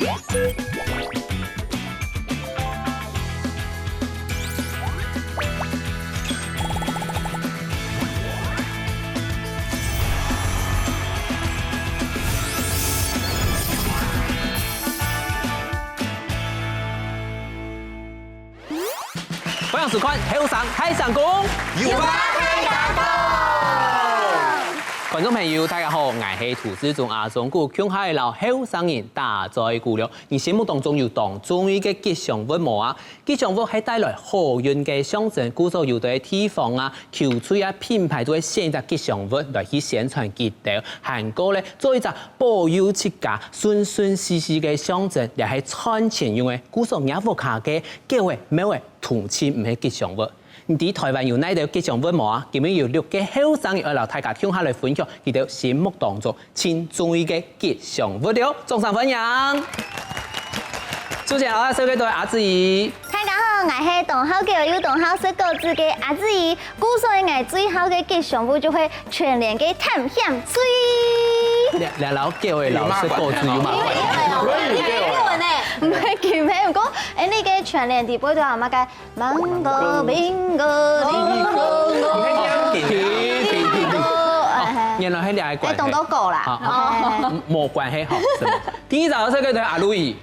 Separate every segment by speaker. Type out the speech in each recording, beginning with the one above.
Speaker 1: 欢迎收看《后山海上公》，
Speaker 2: 有吧开讲道。
Speaker 1: 观众朋友，大家好，我是土司中阿中古乡下的老后山人大在鼓了。你心目当中有当中意嘅吉祥物无啊？吉祥物係帶來好運嘅象徵，故所有啲地方啊、球隊啊、品牌都會選一隻吉祥物來去宣傳吉道，韓國咧做一隻保佑自家順順時時嘅象徵，又係賺錢用嘅。故所亞福卡嘅叫為咩為同錢唔係吉祥物。唔知台灣有哪條吉祥物無啊？今日有6個後生人來大家聽下來分享佢哋心目當中最中意嘅吉祥物了，掌聲歡迎！主持人我小姐對阿子怡。
Speaker 3: 大家好，我係同好嘅有同好識個字嘅阿子怡。古所以我最好嘅吉祥物就會全年嘅探險水。
Speaker 1: 兩老叫嘅老識個字有嘛？
Speaker 3: 唔係叫咩？唔講誒，呢個全年地杯都係乜嘅？芒果、冰果、檸
Speaker 1: 原來係兩個關係。
Speaker 3: 懂到夠啦。
Speaker 1: 冇關係好。第一集我識嘅對阿路易。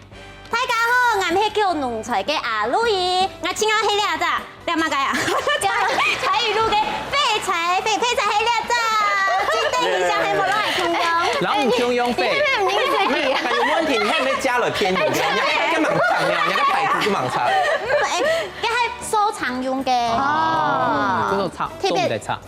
Speaker 3: 大家好，我係叫農財嘅阿路易。我請我係兩隻，你乜嘅啊？彩雨路嘅廢柴係兩隻。今天影響係冇攞嚟通用。
Speaker 1: 攞唔通用廢。
Speaker 2: 還有問題，你看沒加了偏語，人家盲腸呀，人家牌子是盲腸。
Speaker 3: 佢係收藏用嘅。
Speaker 1: 哦，嗰個插唔得，
Speaker 3: 插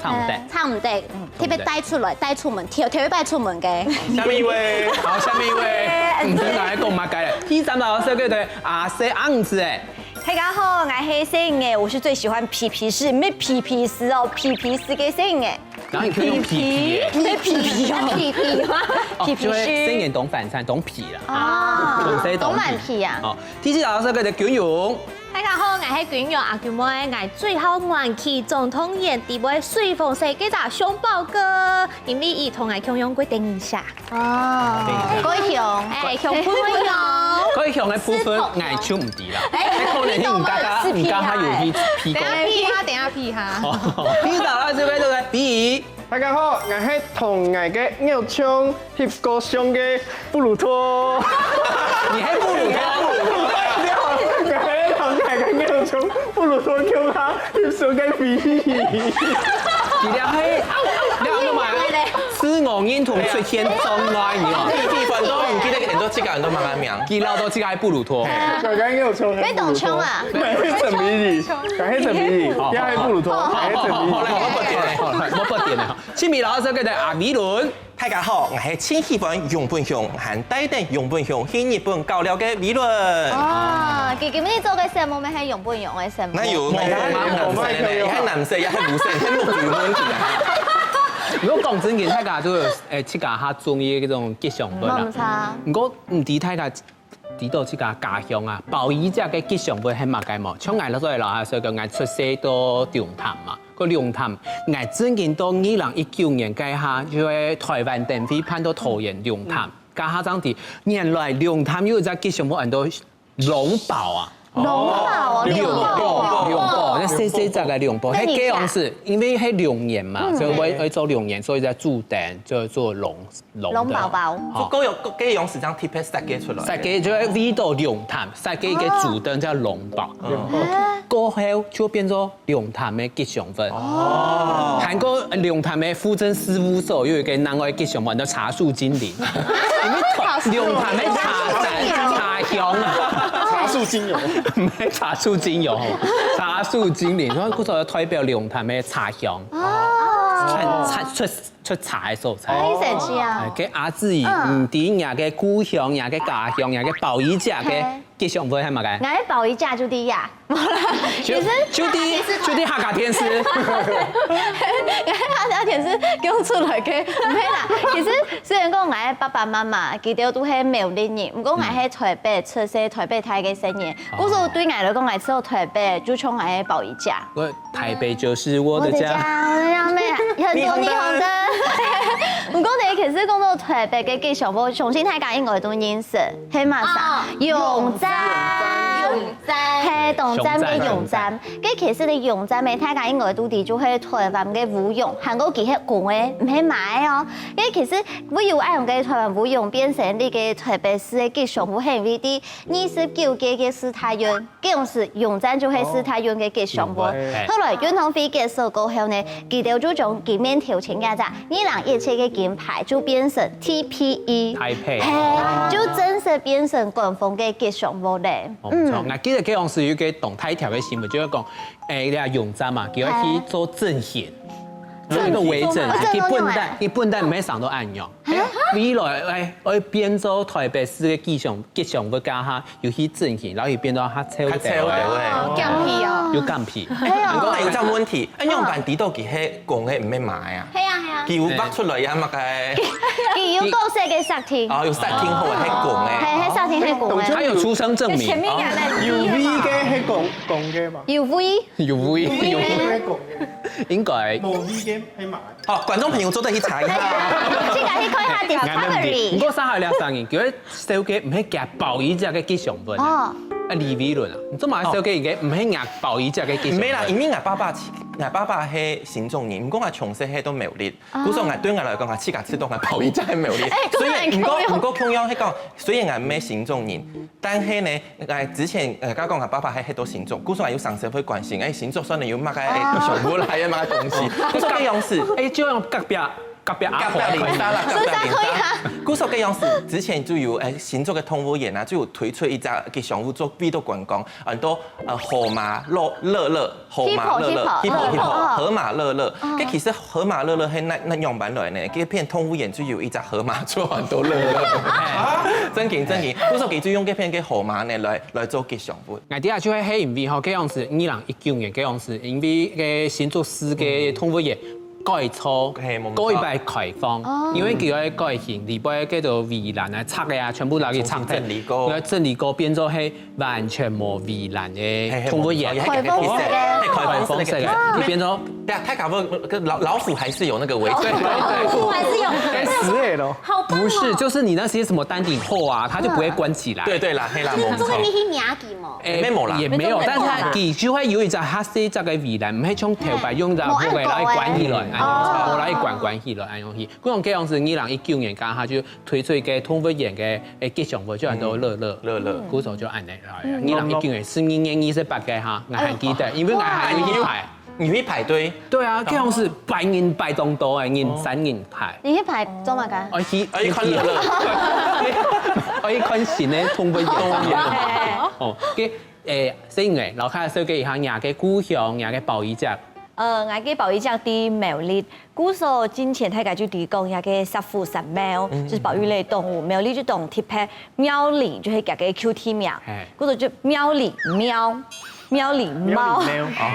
Speaker 3: 唔得，特別帶出來、帶出門，條帶出門嘅。
Speaker 2: 下面一位，
Speaker 1: 好，下面一位，唔知大家講乜嘅？第三道係對阿西昂子誒。
Speaker 3: 大家好，我係星嘅，我是最喜歡皮皮絲，咩皮皮絲哦，皮皮絲嘅星嘅。
Speaker 1: 然後你可以用皮，
Speaker 3: 咩皮皮啊？皮皮嗎？皮皮絲。新年懂反餐，懂皮啦。哦，懂蠻皮啊。
Speaker 1: 哦，第四道係對卷勇。
Speaker 4: 大家好，我係卷勇阿卷妹，我最後元氣總統演地位隨風勢嘅隻熊寶哥，因為伊同我強勇決定一下。
Speaker 3: 哦，高雄，
Speaker 4: 熊潘勇，
Speaker 1: 高雄嘅部分愛唱唔啲啦，可能你唔加下有去皮過。
Speaker 4: 等下皮下。
Speaker 1: 第四道係對對比。
Speaker 5: 大家好，我係同我嘅偶像翕過相嘅布魯托。
Speaker 1: 你係布魯托？
Speaker 5: 從布魯托叫他翕相嘅比。
Speaker 1: 而家係兩個埋四五年同出現中來你哦。
Speaker 2: 地方都唔記得很多這個人都慢慢名，
Speaker 1: 記撈到這個係布魯托。
Speaker 5: 剛剛偶像係。
Speaker 3: 你懂唱啊？
Speaker 5: 係陳美儀，係陳美儀，而家係布魯托，係陳美儀。
Speaker 1: 我不點啦。前面老師佢哋阿美倫。
Speaker 2: 大家好，我係千禧本永本雄，和帶等永本雄去日本搞了嘅美倫。
Speaker 3: 哦，佢今日做嘅項目咪係永本雄嘅項目。
Speaker 2: 那有男生，也係男生，也係女生，係冇有問題啊。
Speaker 1: 如果講真嘅，大家都有誒，大家較中意嗰種吉祥物啦。
Speaker 3: 冇錯。
Speaker 1: 不過唔知大家知道自家家鄉啊，保義者嘅吉祥物係乜嘅冇？像我哋所老下所講，我出世到龍潭嘛。個龍潭，我最近到2019年計下，就係台灣電視拍到桃園龍潭，加下張地，原來龍潭有一隻吉祥物，人都龍寶啊。
Speaker 3: 龍寶，
Speaker 1: 龍寶，那細隻嘅龍寶，係這樣子，因為係龍年嘛，所以會做龍年，所以在駐店就做龍
Speaker 3: 寶寶。
Speaker 2: 嗰樣是將 T-P 設計出來，
Speaker 1: 設計就係為到龍潭，設計嘅主燈叫龍寶。過後就變做龍潭嘅吉祥物。哦。韓國龍潭嘅戶政事務所有一個另外嘅吉祥物叫茶樹精靈，因為龍潭嘅茶香啊。
Speaker 5: 茶樹精油，
Speaker 1: 唔係茶樹精油，茶樹精靈，所以嗰個代表龍潭嘅茶香。出茶嘅素材。
Speaker 3: 好神奇啊！
Speaker 1: 嘅阿子怡唔啲人嘅故鄉、人嘅家鄉、人嘅保義者嘅吉祥物係乜嘅？
Speaker 3: 我喺保義者就啲呀，冇啦，其實
Speaker 1: 就啲客家天師，
Speaker 3: 客家天師講出來嘅，唔係啦。其實雖然講我喺爸爸媽媽，佢哋都係苗栗人，唔過我喺台北出世，台北睇嘅生嘢。嗰時候對我嚟講，我只有台北，就從我喺保義者。
Speaker 1: 我台北就是我的家。
Speaker 3: 很多霓虹燈。
Speaker 6: 不过你其實講到特別嘅吉祥物，相信大家應該都認識，係嘛啥？用氈，係動氈嘅用氈。咁其實你用氈嘅大家應該都知，就係台灣嘅舞踊，韓國其實講嘅唔係買哦。因為其實舞踊愛用嘅台灣舞踊變成呢個特別是嘅吉祥物，係因為啲29屆嘅世大運，嗰陣時用氈就係世大運嘅吉祥物。後來運動會結束過後呢，佢哋就將金面條請家咋，2017嘅金牌就變成 TPE， 係就正式變成官方嘅吉祥物咧。
Speaker 1: 嗱，記得嗰陣時有個動態條嘅新聞，就係講你話用氈嘛，叫佢去做正險。做一個微整，佢本來唔係上到按用，未來我變做台北市嘅吉祥物家下，又去整險，然後又變到黑超
Speaker 2: 嘅，
Speaker 6: 乾皮啊，
Speaker 1: 有乾皮。
Speaker 2: 不過有陣問題，按用辦底到佢係講嘅唔係買啊，
Speaker 6: 係啊，
Speaker 2: 佢有bắt出來啊嘛嘅，
Speaker 6: 佢有公司嘅實體，
Speaker 2: 哦，有實體號係講嘅，
Speaker 6: 係實體係講嘅，
Speaker 1: 他有出生證明。
Speaker 5: 有 V 嘅係講嘅嘛？
Speaker 6: 有 V，
Speaker 1: 有 V，有 V， 應該
Speaker 5: 冇 V 嘅係買。
Speaker 2: 哦，觀眾朋友做得去查一下。
Speaker 6: 即係去看下 Discovery。
Speaker 1: 不過三海兩三年，叫佢手機唔係夾爆一隻嘅吉祥物啊，李維倫啊，你做埋手機而家唔係夾爆一隻嘅吉祥物。
Speaker 2: 唔係啦，因為我爸爸係新中人，唔過我從細係都苗栗，故所我對我來講，我次次都係爆一隻係苗栗。所以唔過同樣係講，雖然我唔係新中人，但係呢，我之前講我爸爸係都新中，故所我要上社會關心，新中算你要乜嘅吉祥物嚟嘅乜東西，故所嘅樣式，
Speaker 1: 就用隔壁阿婆
Speaker 2: 林沙啦，故所嘅樣式，之前就有新竹嘅動物園啊，就有推出一隻吉祥物做比到觀光，很多河馬樂樂，河馬樂樂，河馬樂樂，咁其實河馬樂樂係那樣版來呢，嗰片動物園就有一隻河馬做很多樂樂，真嘅，故所佢就用嗰片嘅河馬呢來做吉祥物。
Speaker 1: 我啲啊就係喺因為嗬，嗰樣時2019年嗰樣時，因為嘅新竹市嘅動物園。改錯，改擺開放，因為佢個改型，裏邊叫做圍欄啊、拆嘅啊，全部攞去拆嘅，整理過變咗係完全冇圍欄嘅動物園，
Speaker 6: 開
Speaker 1: 放式嘅，佢變咗。
Speaker 2: 對啊，太搞不，老虎還是有那個圍，
Speaker 3: 老虎還是有，
Speaker 5: 死嘅咯。
Speaker 3: 好棒哦！
Speaker 1: 不是，就是你那些什麼丹頂貨啊，它就不會關起來。
Speaker 2: 對啦，黑啦，
Speaker 3: 就是做你去名記嘛。
Speaker 1: 也沒有，但是它佢就會有一隻黑色隻嘅圍欄，唔係從頭擺用隻貨嚟關起來。我來關起來，安樣去。嗰種樣子，2019年間下就推出嘅動物園嘅吉祥物，就很多樂樂，嗰時候就安尼來。2019年是2028嘅嚇，我還記得，因為我還有一排。
Speaker 2: 你去排隊？
Speaker 1: 對啊，嗰樣是百人排當多嘅，人3人排。
Speaker 6: 你去排做乜㗎？
Speaker 1: 我去看樂樂，我去看新嘅動物園。哦，嘅所以嘅，老開手機下廿嘅故鄉，廿嘅保育隻。
Speaker 7: 我嘅保育隻啲苗栗，古所之前大家就提講一個石虎神貓，就是保育類動物。苗栗就當貼喺喵哩，就係夾個 QT 苗，古所就苗哩貓，苗哩貓，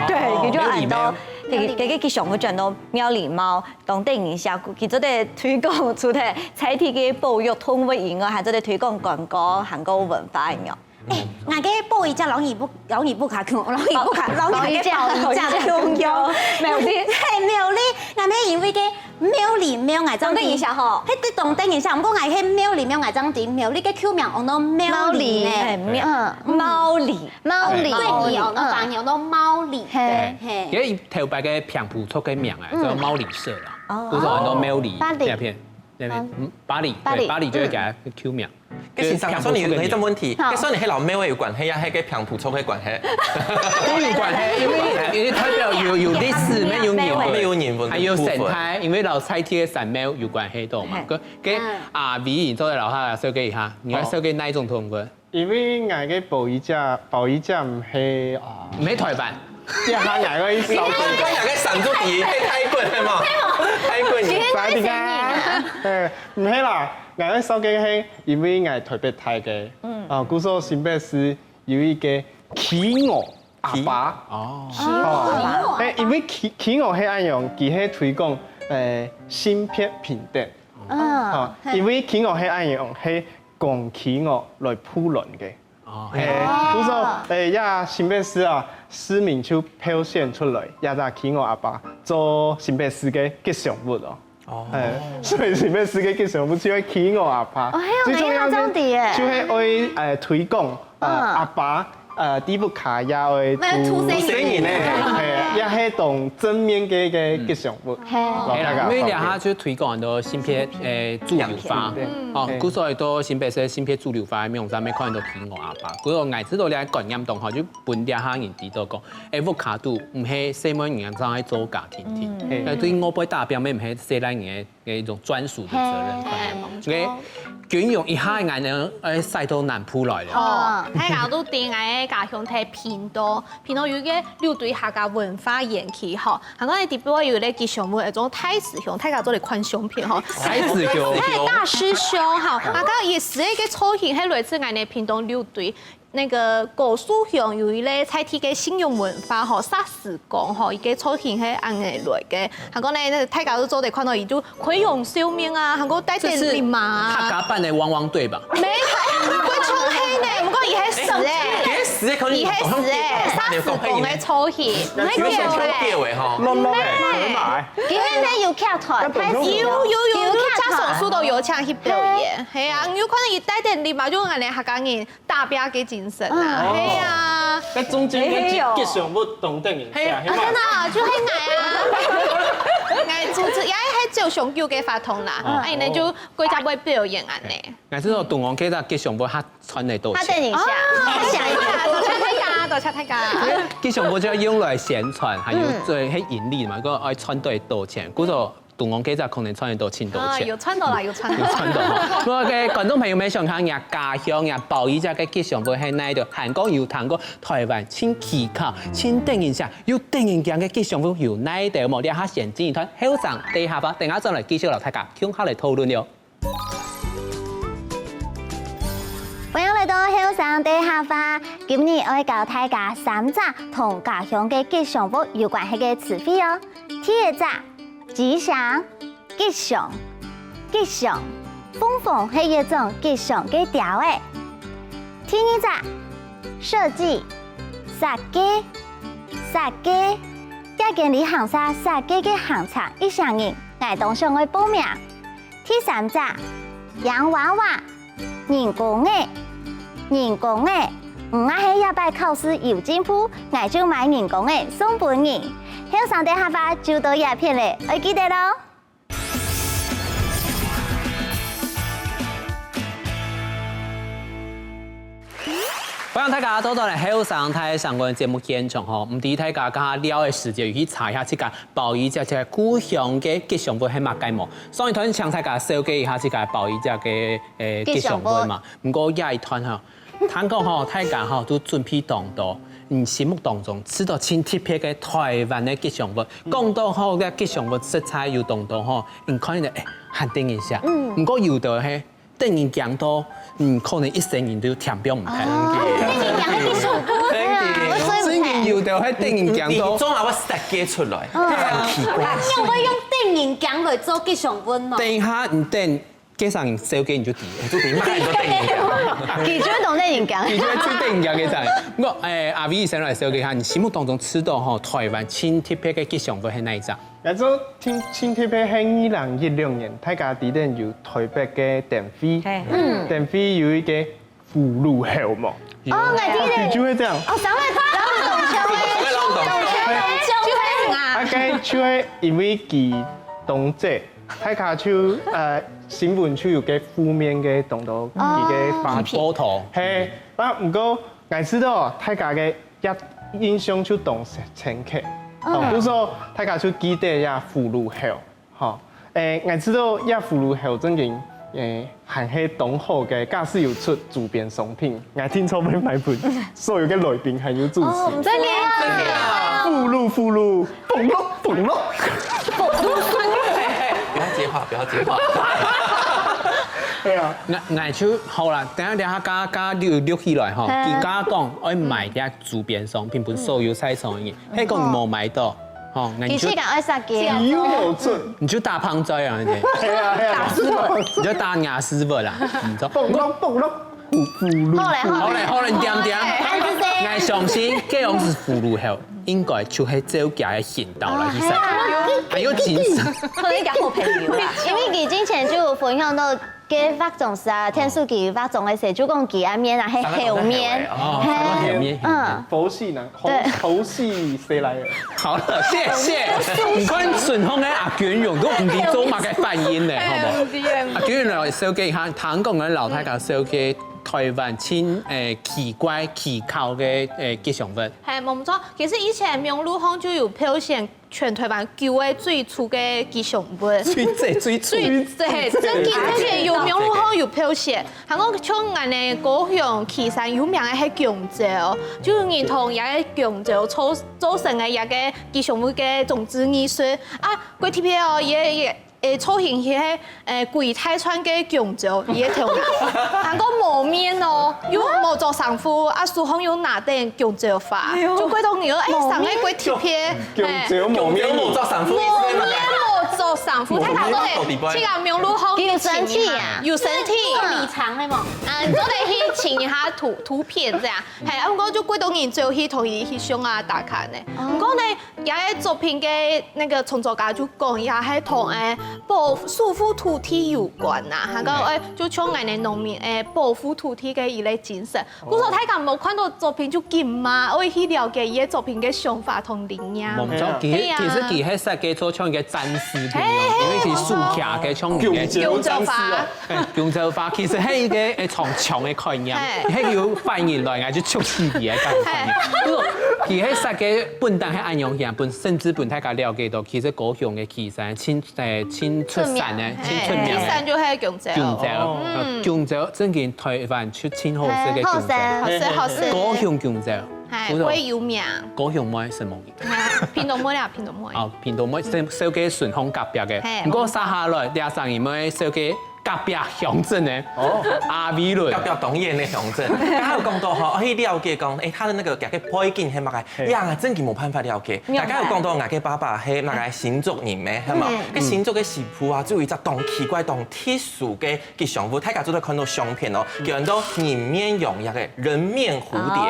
Speaker 7: 對，佢就按到嗰個吉祥物轉到苗哩貓，當等一下，佢做啲推廣出嚟，採體嘅保育動物以外，還做啲推廣觀光、韓國文化一樣。
Speaker 3: 我嘅保育隻老二不卡強，老二嘅保育隻強強，苗栗係苗栗，我係因為嘅苗栗苗藝爭一下嗬，喺啲當等一下，唔過我係苗栗苗藝爭啲苗栗嘅 Q 名我都苗栗咧，
Speaker 7: 貓栗，
Speaker 3: 最易我都反應都貓栗，係。
Speaker 1: 佢頭擺嘅平埔族嘅名啊，叫貓栗社啦，嗰種很多貓栗這片，巴黎就係佢 Q 名。
Speaker 2: 跟先生，所以你有呢種問題，跟所以你喺老咩有關係啊？係個平埔族嘅關係，
Speaker 1: 都有關係，因為代表有歷史，咩有年份，還有生態，因為老採鐵嘅山貓有關係到嘛。佢阿 V 然之後留下手機下，你話手機哪一種動物？
Speaker 5: 因為我嘅保育隻唔係
Speaker 1: 唔係台灣。
Speaker 5: 即係我嘅手機，
Speaker 2: 我嘅神足兒係泰國係嘛？泰國人，
Speaker 5: 快啲㗎！唔係啦。我嘅手機係因為我特別睇嘅，古所新北市有一個企鵝阿爸，因為企鵝係按樣，佢係推廣芯片平等，因為企鵝係按樣係講企鵝來鋪輪嘅，古所也新北市啊，市民就表現出來，也就企鵝阿爸做新北市嘅吉祥物咯。哦，所以是要四个吉祥物，就会起我阿爸。
Speaker 6: 哦，还有哪样种的耶？
Speaker 5: 就会为推广阿爸。第一部卡也會
Speaker 3: 土生
Speaker 5: 年咧，係也係同正面嘅吉祥物。
Speaker 1: 係啦，因為而家就推廣很多芯片主流化，哦，古所謂都新北市芯片主流化，用上面可能都天鵝阿爸。嗰個藝知道你喺觀念同學就本地下人知道講，avocado 唔係西門人上喺做假天天，誒對我輩代表咩唔係西蘭人嘅一種專屬嘅責任。捲用一下眼呢，曬到南鋪來了。
Speaker 4: 哦，喺嗰度點解家鄉睇偏多有嘅六對客家文化延期嗬。香港嘅特別有咧吉祥物，一種太師兄，大家做嚟看相片嗬。
Speaker 1: 太師兄，
Speaker 4: 係大師兄嗬。啊，個也是一個造型係類似我哋偏東六對。那個古樹鄉有一咧採體嘅信用文化吼，沙石講吼，伊個造型係按嚟嘅。韓國咧，大家都做得看到伊就奎勇秀面啊，韓國帶點禮貌啊。
Speaker 1: 客家版的汪汪隊吧？
Speaker 4: 沒係，佢衝氣呢，唔過伊係實誒。伊係實誒，沙石講嘅造型，唔係叫誒。
Speaker 5: 攞嚟，
Speaker 6: 佢係有劇團，
Speaker 4: 有加手術都有請去表演，係啊，有可能伊帶點禮貌，就按嚟客家人打拼嘅精神啊，係啊。
Speaker 5: 喺中間嘅吉祥物同等形象，
Speaker 4: 真啊，就係愛啊，愛主持也係做上叫嘅法通啦，哎，你就規則會表演安尼。
Speaker 1: 我知道東王記得吉祥物，他穿嚟多
Speaker 6: 他等一下，
Speaker 4: 想一下，多謝大家。
Speaker 1: 吉祥物就要用來宣傳，還有做係盈利嘛，個愛穿對多錢，嗰個。東王記者可能穿得多千多錢，
Speaker 4: 有穿到啦，有穿到。
Speaker 1: 我嘅觀眾朋友們想看人家鄉人寶儀隻嘅吉祥物喺哪度？韓國有談過，台灣請期考，請定一下，有定一樣嘅吉祥物有哪度？冇？你下先進一團後上地下吧，等下再來繼續留大家向下嚟討論了。
Speaker 6: 歡迎來到後上地下吧，今日我會教大家3隻同家鄉嘅吉祥物有關係嘅詞彙哦。第一隻。吉祥、吉祥、吉祥，鳳凰係一種吉祥嘅調誒。第二隻設計、設計、設計，一間你行曬設計嘅行場一上人，我當上去報名。第三隻洋娃娃、人工嘅，人工嘅，唔係一擺考試有進步，我就買人工嘅送俾你。後上地下吧就到鴉片咧，我記得咯。
Speaker 1: 歡迎大家到嚟後上台相關節目現場嗬，唔知大家家了嘅時間，去查一下這個寶儀隻故鄉嘅吉祥物係乜嘢冇？上一團請大家紹介一下這個寶儀隻嘅吉祥物嘛。唔過下一團嗬，聽講嗬，大家嗬都準備當到。你心目當中吃到千特別嘅台灣嘅吉祥物，講到好嘅吉祥物色彩有當到嗬，你可能限定一下。唔過有的係等人講到，可能一生人都填表唔睇。所以有的係等人講到，
Speaker 2: 裝下我設計出來，很奇怪。
Speaker 3: 用我用等人講來做吉祥物咯。
Speaker 1: 等下唔等。街上燒機你就點，
Speaker 2: 就點買都定嘅。
Speaker 6: 其中同啲人講，
Speaker 1: 其中最定嘅就係我阿 V 上來燒機下，你心目當中知道嗬台灣千特別嘅吉祥物係哪一隻？
Speaker 5: 嗱，做千特別係2016年，大家啲人有台北嘅電飛，電飛有一個葫蘆後嘛。
Speaker 6: 哦，我知道。
Speaker 5: 就會這樣。
Speaker 6: 哦，想
Speaker 5: 大概就係因為佢動作。大家就新聞就有個負面嘅動到佢嘅發波圖，係，不過我知道大家嘅一印象就當深刻，比如說大家就記得一葫蘆後，嚇，我知道一葫蘆後曾經係係當好嘅，假使有出周邊商品，我聽說要買盤，所有嘅來賓係要支持，
Speaker 6: 真嘅啊！
Speaker 5: 葫蘆，蹦咯。
Speaker 2: 不要接話。
Speaker 5: 係啊，
Speaker 1: 我就好啦，等下加溜起來嗬，而家講愛買啲周邊商品，本所有西廠嘅，喺講冇買到，嗬，
Speaker 6: 你去講愛殺嘅，
Speaker 5: 你
Speaker 1: 就打胖仔啊，你
Speaker 5: 係啊，
Speaker 1: 你就打牙師傅啦，唔錯。
Speaker 5: 蹦咯，俘虜。
Speaker 1: 好嘞，点点。我相信这样子俘虜后，应該就係走家嘅行道啦，其實還有精神。
Speaker 7: 可能夾好朋友啦。
Speaker 6: 因為佢之前就有分享到。嘅發種時啊，天數佢發種嘅時候，就講佢阿面啊係後面，
Speaker 1: 後面，
Speaker 5: 佛系呢，猴系誰來的？
Speaker 1: 好了，謝謝。唔看順豐嘅阿娟用都唔知做乜嘅反應咧，好冇？阿娟來手機下，香港嘅老太家手機。台灣親奇怪奇巧嘅吉祥物，
Speaker 4: 係冇錯。其實以前明路巷就有表現全台灣舊嘅最初嘅吉祥物。
Speaker 1: 最
Speaker 4: 真嘅有明路巷有表現。香港像我哋高雄旗山有名嘅係香蕉，就認同一個香蕉組成嘅一個吉祥物嘅種植藝術。啊，佢特別哦也。造型係鬼太川嘅香蕉，也挺難。韓國冇面哦，又冇做上夫，阿蘇紅又拿定香蕉花，就鬼到你咯，上個鬼貼片，
Speaker 5: 香蕉冇面冇
Speaker 2: 做上夫，
Speaker 4: 冇面冇做上夫，睇下都係，這個明路紅
Speaker 6: 有身體啊，
Speaker 4: 有身體，
Speaker 3: 米長嘅嘛，
Speaker 4: 你都得去請一下圖片這樣，係，唔過就鬼到你最後去同伊去上啊打卡呢，唔過呢，有個作品嘅那個創作家就講也係同保束縛土地有關呐，嚇個就像我哋農民保護土地嘅一類精神。古時候睇緊冇看到作品就緊嘛，我去了解伊個作品嘅想法同理念。
Speaker 1: 冇錯，其實佢係設計做唱嘅戰士嘅，因為佢豎徛嘅唱嘅
Speaker 4: 香蕉花。
Speaker 1: 香蕉花其實係一個從長嘅概念，係要反映來嗌就促使佢嘅概念。佢係設計本單係按樣樣本，甚至本大家了解到，其實高雄嘅旗山清出產咧，清出名
Speaker 4: 嘅。旗山就係香蕉。
Speaker 1: 香蕉真係台灣出清好食嘅香蕉，
Speaker 4: 好食。
Speaker 1: 高雄香蕉，
Speaker 4: 係最有名。
Speaker 1: 高雄妹什麼嘢？
Speaker 4: 屏東妹啦，屏東妹。
Speaker 1: 哦，屏東妹小雞順豐隔壁嘅，唔過殺下來廿三年妹小雞。隔壁鄉鎮呢？阿美倫，
Speaker 2: 隔壁東園的鄉鎮，剛有講到吼，我去了解講，他的那個夾個背景係乜嘅？呀，真係冇辦法了解。大家有講到我嘅爸爸係乜嘅新竹人咩？係嘛？個新竹嘅食譜啊，就有一隻當奇怪、當特殊嘅吉祥物，大家都都看到相片哦，叫人做人面用一個人面蝴蝶。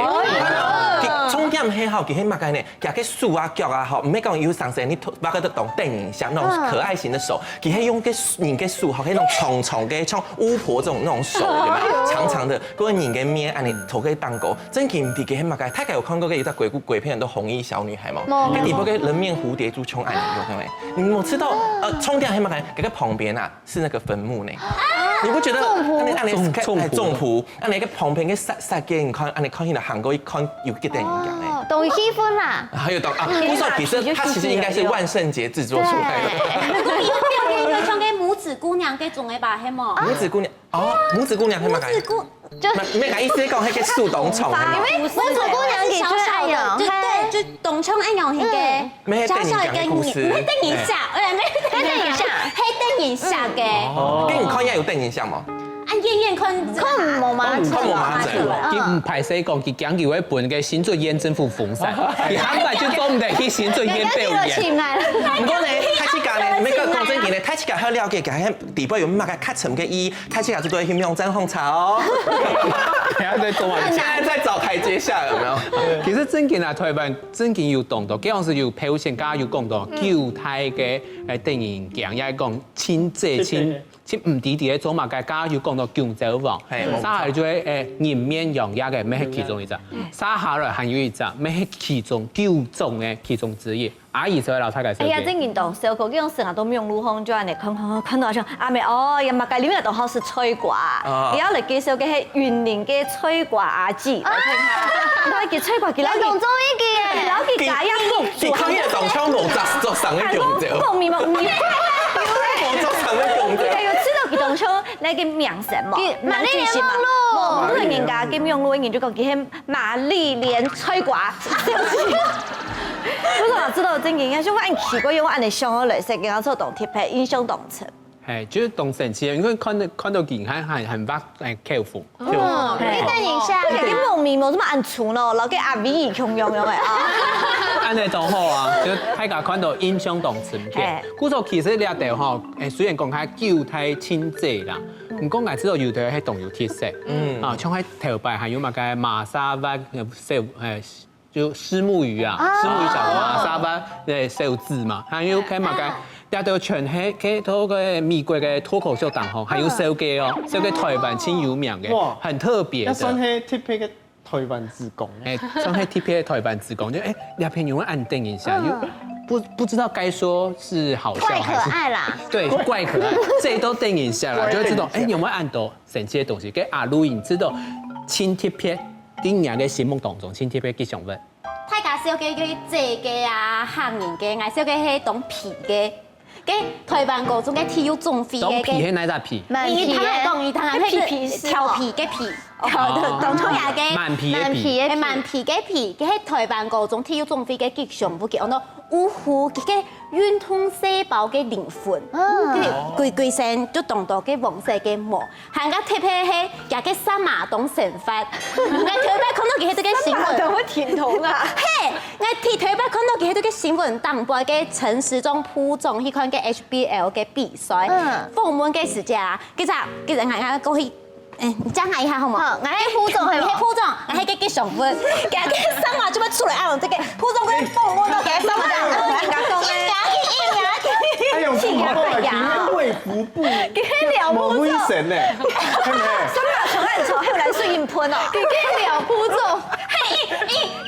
Speaker 2: 重點係好，佢係乜嘅呢？夾個樹啊、腳啊，吼，唔係講有上身你把個當電影像那種可愛型的手，佢係用個人嘅樹，吼，係那種長嘅像巫婆這種那種手，對嗎？長長的，嗰個人嘅面，按你頭嘅當狗，真係唔係嘅乜嘅。大家有看過嘅有隻鬼片，都紅衣小女孩嘛？嗰底部嘅人面蝴蝶就衝按你，有沒有？你冇知道？重點係乜嘅？嗰個旁邊啊，是那個墳墓呢。你不覺得？按你種蒲，按你個旁邊嘅殺嘅，你看，按你看起來韓國一看有幾點樣呢？
Speaker 6: 懂氣氛啦。
Speaker 2: 還有懂啊，不錯，其實它其實應該是萬聖節製作出來的。
Speaker 3: 唱嘅拇指姑娘嘅種嘅吧，係冇？
Speaker 2: 拇指姑娘哦，拇指姑娘係乜嘅？就咩意思？講係個樹洞蟲係嘛？
Speaker 6: 拇指姑娘嘅小小的，
Speaker 3: 對，就洞蟲一樣嘅。
Speaker 2: 咩電影嘅故事？
Speaker 3: 咩電影下？咩電影下？係電影下嘅。
Speaker 2: 跟你看一下有電影下冇？
Speaker 3: 演員看
Speaker 6: 冇馬仔，
Speaker 1: 佢唔排死講，佢講佢本嘅新竹縣政府風扇，佢肯定就做唔到去新竹縣表演。
Speaker 2: 唔過呢，太子家呢，每個講真嘅呢，太子家好了解嘅喺地方有乜嘅較深嘅意義，太子家就對去用真紅茶哦。現在在找台階下，有沒有？
Speaker 1: 其實真嘅啊，台灣真嘅要動到，幾樣事要表現，加要講到舊態嘅電影鏡，也係講親唔啲嘅做乜嘅，加要講到香蕉王，沙下就係人面羊也嘅，咩係其中一隻？沙下來還有一隻，咩係其中9種嘅其中之一。阿姨就係老太太。
Speaker 7: 哎呀，真運動，小狗這種成日都用路風，就係你看到像阿妹哦，又麥嘅裡面都好是吹瓜，然後嚟介紹嘅係雲林嘅吹瓜阿姊，嚟聽下。我叫吹瓜，叫老公中意嘅，老記假一副。
Speaker 2: 你看呢個動槍冇作上嘅香蕉。
Speaker 7: 冇
Speaker 2: 知
Speaker 7: 道佢當初你嘅名神嘛？馬麗蓮嘛？冇人家嘅用路，人就講佢係瑪麗蓮吹瓜。不過我知道真嘅，因為按奇怪，因為按你上咗嚟食，然後做動貼片，印象動情。
Speaker 1: 係，就是動神奇，因為看到見很發口福。
Speaker 6: 哦，你等一下，
Speaker 7: 你冇面冇咁按處咯，攞嘅阿美兒強用嘅啊。
Speaker 1: 安尼都好啊，就大家看到印象当深刻。古早其實呢條吼，雖然講喺舊太清濟啦，唔過我知道有條係動有特色，啊，像喺頭擺還有乜嘅馬沙灣就虱目魚啊，虱目魚小馬沙灣小子嘛，還有喺乜嘅。也都全係佢嗰個美國嘅脫口秀檔吼，還有小雞哦，小雞台灣挺有名嘅，很特別的。
Speaker 5: 算係特別嘅台灣之光。
Speaker 1: 算係特別嘅台灣之光，就兩片有冇按定一下，不知道該說是好笑還是
Speaker 6: 怪可愛啦。
Speaker 1: 對，怪可愛，這都定一下啦，就會知道有冇按到神奇嘅東西。給阿魯影知道，輕特別啲人嘅心目當中，輕特別吉祥物。
Speaker 3: 大家小雞嗰啲蔗雞啊、杏仁雞，我小雞係當皮嘅。嘅台灣高中嘅體育總會嘅，
Speaker 1: 當皮係哪隻皮？
Speaker 3: 滿皮嘅，講伊當係調皮嘅皮，當初也嘅
Speaker 1: 滿皮嘅皮，
Speaker 3: 係滿皮嘅皮，嘅係台灣高中體育總會嘅吉祥物，叫做五湖嘅運動細胞嘅靈魂，佢規身都當到嘅黃色嘅毛，行家特別係也嘅三馬東神法，我特別看到佢喺度嘅新聞，
Speaker 7: 會甜筒啊！
Speaker 3: 嘿，我特別看到佢喺度嘅新聞，當播嘅陳時中鋪總去看嘅 HBL 嘅比賽，訪問嘅時間啊，其實我過去。你講下一下好唔好？我喺鋪總係鋪總，我喺吉祥物，嘅生話做乜出嚟啊？即係鋪總嗰啲訪問到嘅生話，應該
Speaker 5: 用中國來形容衛福部，冇危險咧，係咪？
Speaker 7: 什麼從來從後來是硬噴哦，
Speaker 3: 幾條鋪總，係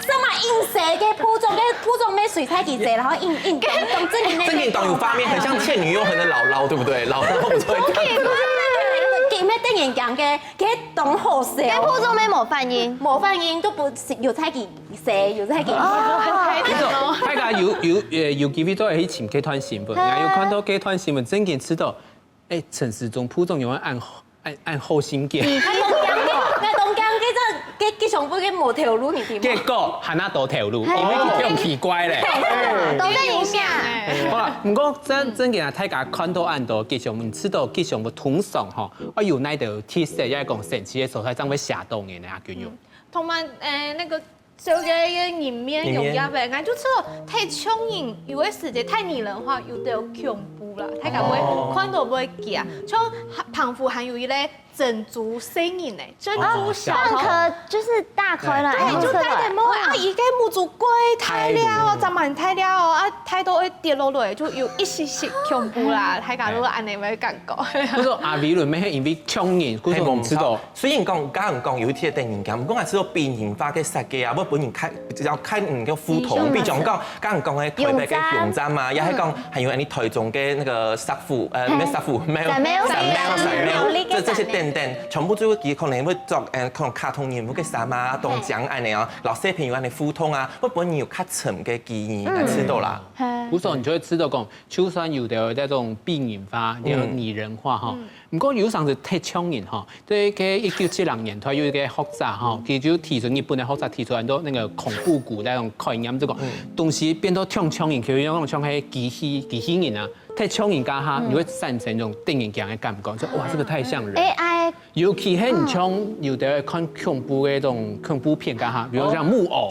Speaker 3: 什麼硬蛇嘅鋪總，嘅鋪總咩水彩幾隻，然後硬當
Speaker 2: 正經當有畫面，很像《倩女幽魂》的姥姥，對不對？姥姥不會
Speaker 3: 咩電影講嘅，佢當好笑。
Speaker 6: 跟鋪總咩冇反應，
Speaker 3: 冇反應都不有猜幾蛇，有猜幾。
Speaker 1: 大家有機會都係去前幾段新聞，我有看到幾段新聞，真嘅知道，陳時中鋪總有按後心鏡。
Speaker 3: 東江嘅吉祥物嘅無條路，你點？
Speaker 1: 結果係那多條路，因為佢咁奇怪咧。
Speaker 6: 都在影響。
Speaker 1: 好啦，唔過真嘅啊，大家看到按到吉祥物，知道吉祥物通常吼，我有那條特色，也係講神奇嘅所在，將會嚇到人啊，叫做。
Speaker 4: 同埋那個小雞嘅銀面用入嚟，我就知道太聰明，有嘅時間太擬人化，有啲恐怖啦，大家會看到會驚。像澎湖還有一類珍珠星銀咧，珍珠小
Speaker 6: 半顆就是大顆啦，
Speaker 4: 對，就帶點毛啊，而家母豬龜太了，浸埋太了啊，太多會跌落來，就有一絲絲恐怖啦，大家都安尼會感覺。
Speaker 1: 嗰個阿美倫咩係因為搶人，嗰個唔知道。
Speaker 2: 雖然講家人講有啲電影咁，不過我知道變形化嘅設計啊，我本人開要開個斧頭，比如講家人講嘅台北嘅熊站啊，也係講還有你台中嘅那個殺父咩殺父咩神廟，這些電。全部都會可能會作可能卡通人物嘅衫啊、動獎安尼啊，老細朋友安尼互通啊，我本人有較沉嘅記憶來知道啦。
Speaker 1: 古時候你就會知道講，就算有的那種變形化、有擬人化哈，唔過有時候是太搶人哈。對嘅1970年代有一個學者哈，佢就提出日本的學者提出很多那個恐怖谷那種概念，就講東西變到搶人，佢用那種像係機器人啊。太搶人家哈，你會產生一種電影咁嘅感覺，就哇，這個太像人。
Speaker 6: AI，
Speaker 1: 尤其係你像有的看恐怖嘅那種恐怖片家哈，比如像木偶，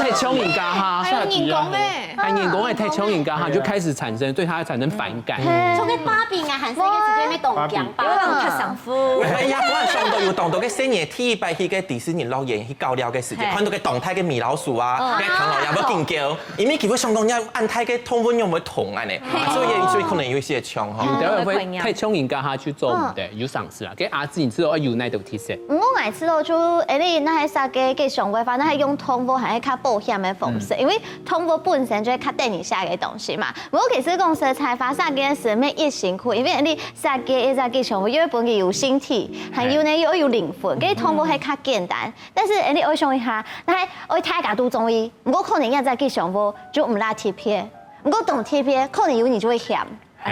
Speaker 1: 太搶人家哈，
Speaker 4: 還有人工咧，
Speaker 1: 還人工誒太搶人家哈，就開始產生對他產生反感。
Speaker 3: 從個芭比啊，韓式嘅直接咩動鏡芭比，
Speaker 7: 拍上夫。
Speaker 2: 哎呀，我上到有當到嘅新年第一擺去嘅迪士尼樂園去搞了嘅時間，看到嘅動態嘅米老鼠啊，嘅唐老鴨要驚叫，因為佢會上到要按態嘅通風用唔同啊呢，所以可能有一些搶哈。
Speaker 1: 有的會太搶人家哈去做唔得，有嘗試啦。給阿志你知道有那種特色。
Speaker 6: 我愛知道就你那些啥嘅吉祥物，反正係用通貨係較保險嘅方式，因為通貨本身就係較電影下嘅東西嘛。我其實講色彩發啥嘅是咩一辛苦，因為你啥嘅一隻吉祥物，因為本身有身體，還有呢又有靈魂，嘅通貨係較簡單。但是你愛想一下，但係我大家都中意，唔過可能一隻吉祥物就唔拉貼片，唔過動貼片可能有你就會嫌。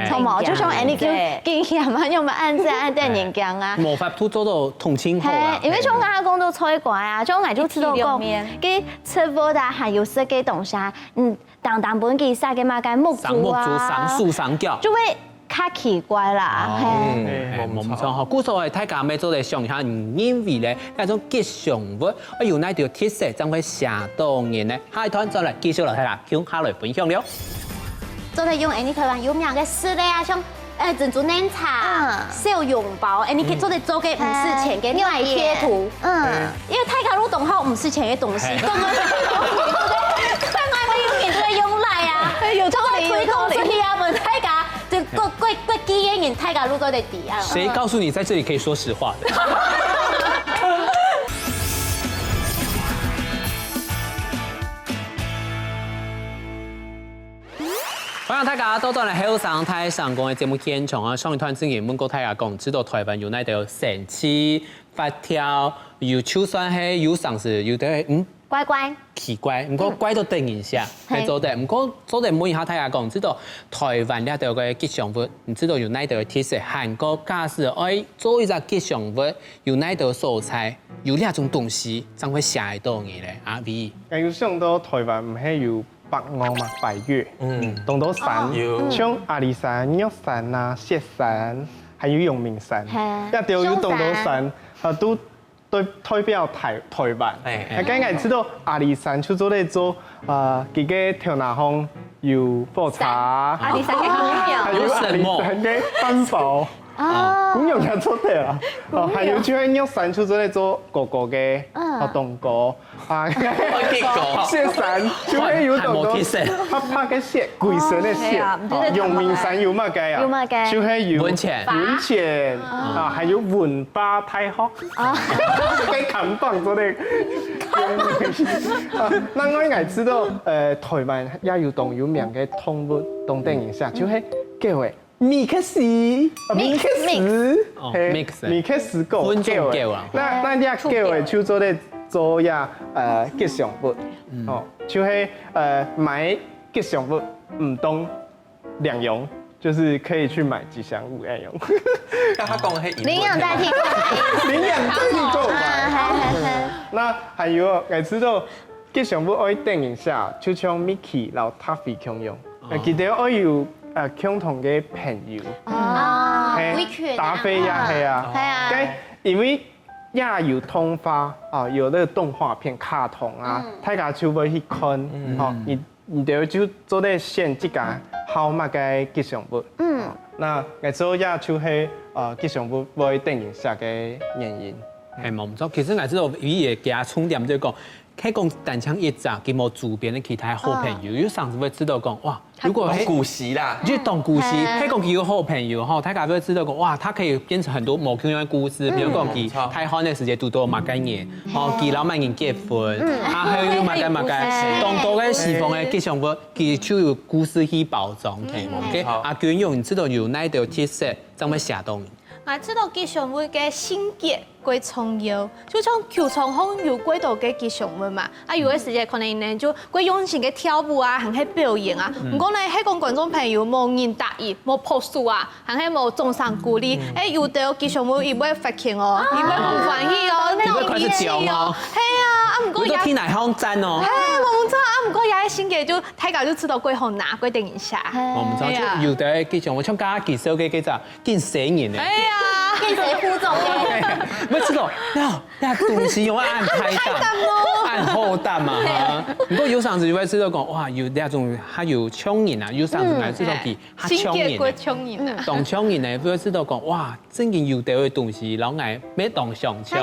Speaker 6: 同埋就像你叫驚險啊，又咪按電影講啊，
Speaker 1: 無法都做到同情好啊。
Speaker 6: 因為像啱講到菜館啊，像我就知道講，佢吃貨的還有食嘅東西，當本記曬嘅嘛，嘅木竹啊，
Speaker 1: 上木竹、上樹、上腳，
Speaker 6: 就會較较奇怪啦，嘿。
Speaker 1: 冇錯嗬，故所大家咪做嚟想下，唔認為咧那種吉祥物，有哪條特色，將會嚇到人呢？下一段再嚟繼續嚟睇下，向下來分享了。
Speaker 3: 做嚟用台灣有名嘅事例啊，像珍珠奶茶、小籠包，你可以做嚟做嘅唔是錢嘅外貼圖，因為大家都懂好唔是錢嘅東西，咁啊，看外面有人都會用來啊，有做嚟推廣出去啊，問大家。就貴幾嘅人，大家都做得抵啊！
Speaker 1: 誰告訴你在這裡可以說實話的？歡迎大家到嚟後生台上講嘅節目現場啊！上一段之前問過大家講，知道台灣有那條神奇發條，有就算係有上市，有啲
Speaker 6: 乖乖，
Speaker 1: 奇怪，唔過怪到等一下，係做得，唔過做得問一下大家講，知道台灣呢條嘅吉祥物，唔知道有哪條特色？韓國假使愛做一隻吉祥物，有哪條素材，有哪種東西，將會嚇到你咧？阿 V，
Speaker 5: 有想到台灣唔係有北岸嘛，百越，東島山，像阿里山、玉山啊、雪山，還有陽明山，一條有東島山，都。對代表台灣，梗係知道阿里山出咗嚟做幾個條拿風有泡茶，
Speaker 6: 阿里山嘅公廟，
Speaker 5: 還有阿里山嘅漢堡，公廟也做得啦，還有就係玉山出咗嚟做哥哥嘅東哥，雪山就係有東哥，拍嘅雪，鬼神嘅雪，陽明山有乜嘅啊？
Speaker 6: 有乜嘅？
Speaker 5: 就係有
Speaker 1: 溫
Speaker 5: 泉啊，還有文化大學，嘅扛棒做的。那我係知道台灣也有動有名嘅動物動電影下，就係叫嘅。米克斯，米克斯狗叫嘅，那啲叫嘅就做咧做呀吉祥物，就係買吉祥物唔當兩用，就是可以去買吉祥物來用。
Speaker 2: 剛他講係
Speaker 6: 領養代替購，
Speaker 5: 領養代替購嘛。那還有我知道吉祥物愛電影下，就像 Mickey 老 Tuffy 共用，記得我有。共同嘅朋友，打飛呀，係啊，因為也有動畫有那個動畫片、卡通啊，大家就會去看，你就做咧選這個好乜嘅吉祥物，那我做也就係吉祥物為電影下嘅原因，
Speaker 1: 係冇錯。其實我知道伊嘅家重點就講。開講單槍一擲，佢冇周邊的其他好朋友，有上次會知道講哇，如果係
Speaker 2: 古時啦，
Speaker 1: 就懂古時，開講佢有好朋友哈，大家會知道講哇，他可以變成很多冇共樣的故事，比如講佢台灣嘅時間讀到馬家人，佢老萬人結婚，還有馬家，當多嘅時況嘅吉祥物，佢就有故事去包裝嘅。OK，阿娟用你知道有哪條特色，怎麼寫到？
Speaker 4: 我知道吉祥物嘅性格貴重要，就像球場上有幾多嘅吉祥物嘛，有嘅時間可能呢就貴用心嘅跳舞啊，還係表演啊。唔過呢，喺講觀眾朋友冇人答應，冇樸素啊，還係冇眾賞鼓勵。有啲吉祥物伊會發情哦，伊會唔歡喜哦，
Speaker 1: 鬧脾氣哦。係
Speaker 4: 啊，唔過也
Speaker 1: 天來香讚哦。
Speaker 4: 冇錯啊，唔過也係性格就大家就知道幾好拿，幾定一下。
Speaker 1: 唔錯，有啲吉祥物像家己手嘅幾隻見死人嘅。
Speaker 3: 見誰呼眾嘅？
Speaker 1: 唔知道，呀東西用按開檔，按後檔嘛哈。不過有上次就會知道講，哇，有那種他有搶人啊，有上次我知道佢他搶人啊，當搶人呢，會知道講，哇，真嘅有啲嘅東西，老愛咩當上搶，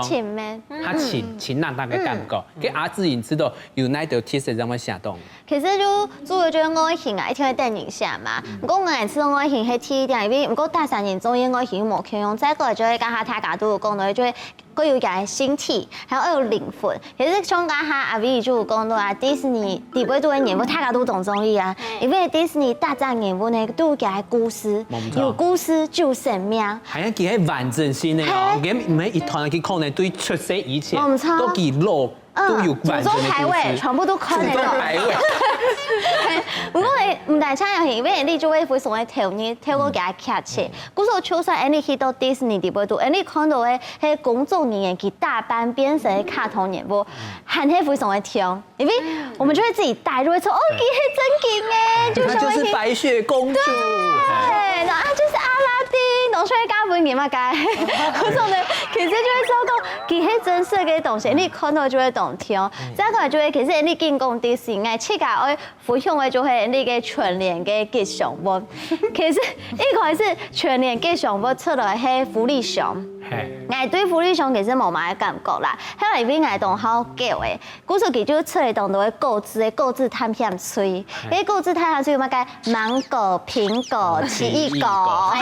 Speaker 1: 他親人大嘅感覺。佢阿自然知道有那條特色讓我想到。
Speaker 6: 其實就主要就是愛情啊，一定會電影下嘛。不過我係知道愛情係天點，因為不過大三年中嘅愛情冇強用，再過來就會講下大家都有講到，就會佢有嘅身體，還有靈魂。其實像講下阿 V 就有講到啊，迪士尼第幾多嘅人物大家都中意啊，因為迪士尼大戰人物呢都有嘅故事，有故事就生命。
Speaker 1: 係啊，佢係完整性嘅哦，佢唔係一團佢可能對出世以前都記錄。都有完整的
Speaker 6: 排位，全部都看得到。不過你唔但係因為你就會非常嘅投入，透過佢劇情。嗰時候就算你去到迪士尼地步度，你看到嘅係工作人員佢大班變成卡通人物，還係非常嘅聽。因為我們就會自己帶入去說，哦，佢係真嘅，
Speaker 1: 她就是白雪公主。
Speaker 6: 對，然後就是出去加本嘢嘛解，嗰種咧其實就會說講，其實真實嘅東西，你看到就會動聽。再過來就會其實你見講啲事，我切下我分享嘅就係你嘅全年嘅吉祥物。其實一開始全年吉祥物出來係福利熊。我對福利熊其實冇乜感覺啦，後來邊我當好叫嘅，古時佢就出嚟當到嘅購置探險吹，啲購置探險吹有乜嘅芒果、蘋果、奇異果，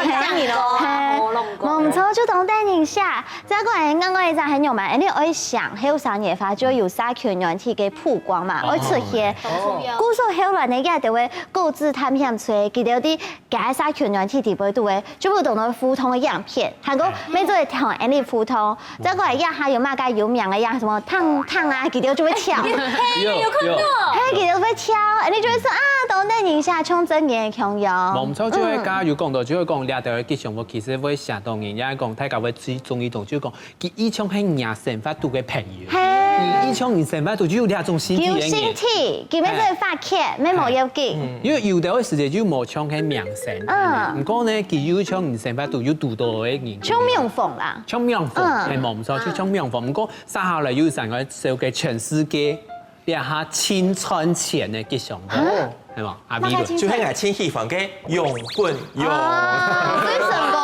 Speaker 6: 冇唔錯，就當電影下。再過來啱啱一陣很有名，你可以想後生研發就有社群軟體嘅曝光嘛，可以出現。古時後來你而家就會購置探險吹，佢哋有啲假社群軟體地位度嘅，就會當到普通嘅樣片，係講咩做？同安利普通，再過來呀，還有嘛個有名的呀，什麼燙啊，佢哋就會跳，
Speaker 3: 有看到，
Speaker 6: 佢哋就會跳，你就會說啊，當電影下衝真嘅強有。
Speaker 1: 冇錯，就係加有講到，就係講掠到嘅吉祥物，其實會相當人，也係講大家會最中意同，就係講佢以前係人生發度嘅朋友，以前人生發度就有兩種身體嘅人，
Speaker 6: 有身體，佢咩都係發劇，咩冇要緊。
Speaker 1: 因為有啲時間就冇唱係名聲，唔過呢，佢有唱人生發度有獨到嘅人，
Speaker 6: 唱名風啦。
Speaker 1: 唱名風係冇唔錯，就唱名風。唔過接下來有成個show嘅全世界一下千川錢嘅吉祥物，係嘛？阿 B
Speaker 2: 就係我千禧房嘅用本用。
Speaker 6: 最成功。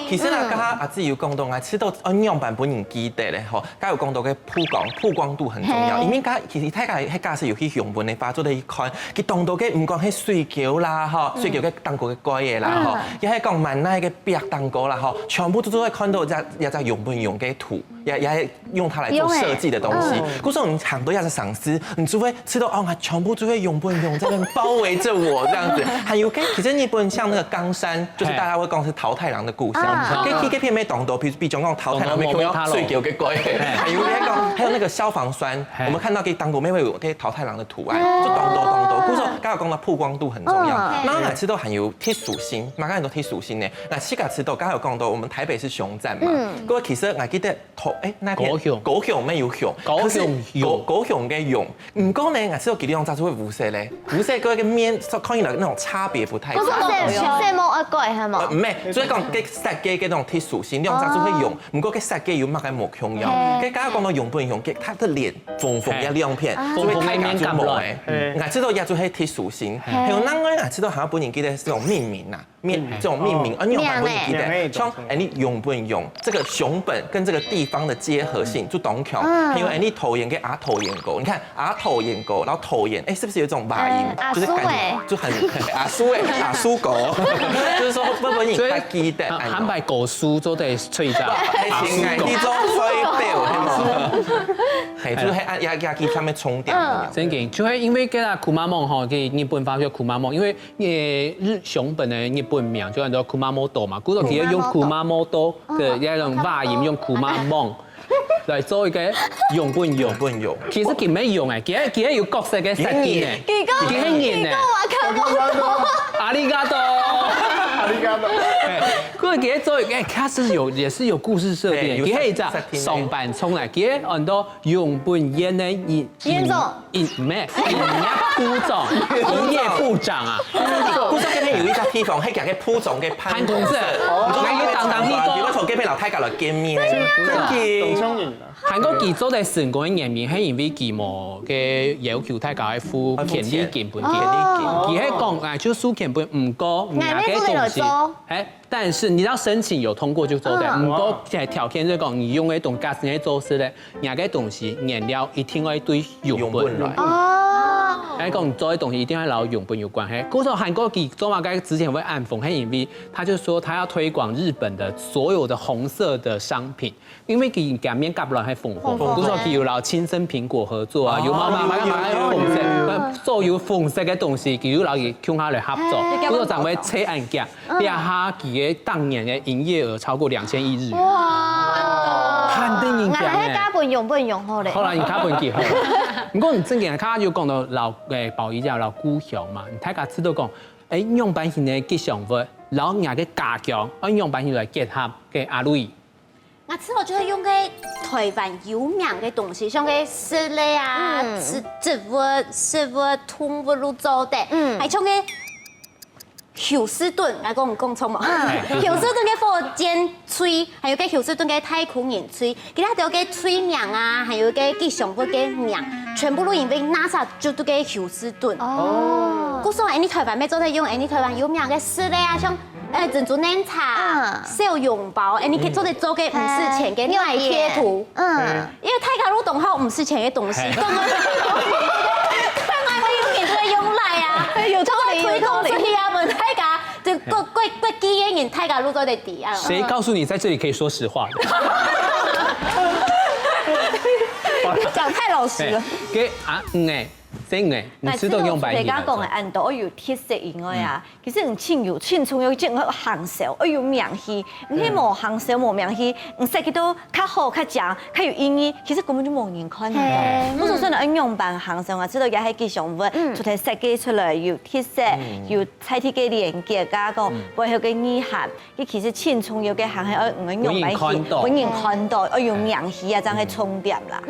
Speaker 2: 其實啦，剛剛阿志有講到，我知道樣板本人記得咧，吼，加有講到嘅曝光度很重要。因為其實大家喺假設有去樣本嘅發作嚟看，佢當到嘅唔講係水餃啦，吼，水餃嘅蛋糕嘅蓋嘢啦，吼，又係講萬奶嘅白蛋糕啦，吼，全部都會看到一隻樣本用嘅圖，也係用它來做設計嘅東西。故說你很多樣嘅上司，你就會知道哦，我全部就會樣本用，在那包圍着我這樣子。還有嘅，其實日本像那個岡山，就是大家會講是桃太郎的故鄉。佢片咩當到，比如講桃太郎咩叫水餃嘅蓋，還有那個消防栓，我們看到佢當過咩會有啲桃太郎的圖案，就當到。故說剛剛講到曝光度很重要，那我知道還有鐵屬性，馬上都鐵屬性呢。那西甲知道，剛剛有講到，我們台北是熊站嘛，嗰個其實我記得那片高雄咩有熊，高雄嘅熊，唔過呢，我知道幾啲用咋就會無色咧，無色嗰個面看起來那種差別不太大。
Speaker 6: c'est冇一蓋係嘛？
Speaker 2: 唔係，所以講嘅設計嘅那種鐵屬性，你用咋就會用，唔過嘅設計有乜嘅木香用，嘅剛剛講到用不用嘅，它的臉縫一亮片，所以太假就冇誒。我知道也就係鐵屬性，還有那個我知道好像本人記得是這種命名啊，這種命名，用版本人記得，像你用不用這個熊本跟這個地方的結合性就懂強，還有你頭眼跟阿頭眼狗，你看阿頭眼狗，然後頭眼，是不是有這種發音？就是感覺就很阿蘇狗，就是說本人他記得，
Speaker 1: 喊bài cổ書都得吹咋，
Speaker 2: 係愛啲種吹表，係就是喺壓機上面充電。
Speaker 1: 真嘅，就係因為嗰個庫馬蒙吼，佢日本發叫庫馬蒙，因為熊本嘅日本名就叫做庫馬摩多嘛，古時佢用庫馬摩多嘅一種發音，用庫馬蒙來做一個用本用。其實佢咩用誒，佢係有角色嘅設計嘅，佢係人誒。阿里嘎多。佢嘅做誒，它是也是有故事設定，佢係就上班衝來，佢很多用本演的
Speaker 6: 嚴總，
Speaker 1: 咩？營業部長啊，
Speaker 2: 古時嗰邊有一隻地方係叫嘅鋪總嘅潘公社，如果從嗰邊樓梯隔來見面，韓國佢做嘅成功嘅原因係因為佢冇嘅要求太高，係付權利金本，佢係講誒就輸權本唔高，人家嘅東西，誒，但是你要申請有通過就做的，唔過係條件就講你用嘅東家先去做事咧，人家嘅東西原料一定要對用本來。哎，講做的東西一定要攞用本有關係。嗰時候韓國佢做嘛，之前會暗諷，係因為他就說他要推廣日本的所有的紅色的商品，因為佢夾面夾落係粉紅。嗰時候佢有攞親生蘋果合作啊，有媽紅色，所有粉色嘅東西，佢有攞佢向下嚟合作。嗰時候就會車案價，一下佢嘅當年嘅營業額超過2000億日元。哇！肯定影響嘅。
Speaker 6: 加本用本用好咧。
Speaker 1: 後來你加本幾好。唔過唔正經，佢就講到老保義就老故鄉嘛，大家知道講，樣板型嘅吉祥物，老人嘅家鄉，樣板型來結合嘅阿魯。
Speaker 3: 我之後就係用嘅台灣有名嘅東西，像嘅石類啊、植物、動物攏做的，係像嘅休斯顿，来讲错嘛？休斯顿嘅火箭吹，还有个休斯顿嘅太空人吹，其他都嘅吹名啊，还有个吉祥物嘅名，全部都因为 NASA 就都嘅休斯顿。哦。古时候你台湾咩做在用？你台湾有名嘅事咧啊，像珍珠奶茶、小笼包，你可以做在做嘅5、4钱嘅耐贴图。因为太卡路动好5、4钱嘅东西，动啊，看外面有人在用来啊，有道理，有道理。太卡就过几个人太卡路做在底啊。
Speaker 1: 谁告诉你在这里可以说实话的？
Speaker 7: 讲太老实了。
Speaker 1: 给啊真的，你知道用白
Speaker 7: 大家讲的按道有特色以外啊，其实庆有庆重有种行销，有名气，你无行销无名气，设计都较好、较正、较有意义，其实根本就无人看到。我说算按用版行销啊，知道也系吉祥物，出来设计出来有特色，有彩体嘅连接，加讲背后嘅意涵，佢其实庆重有嘅行销要用白气，本人看到，要有名气啊，这样去冲点啦。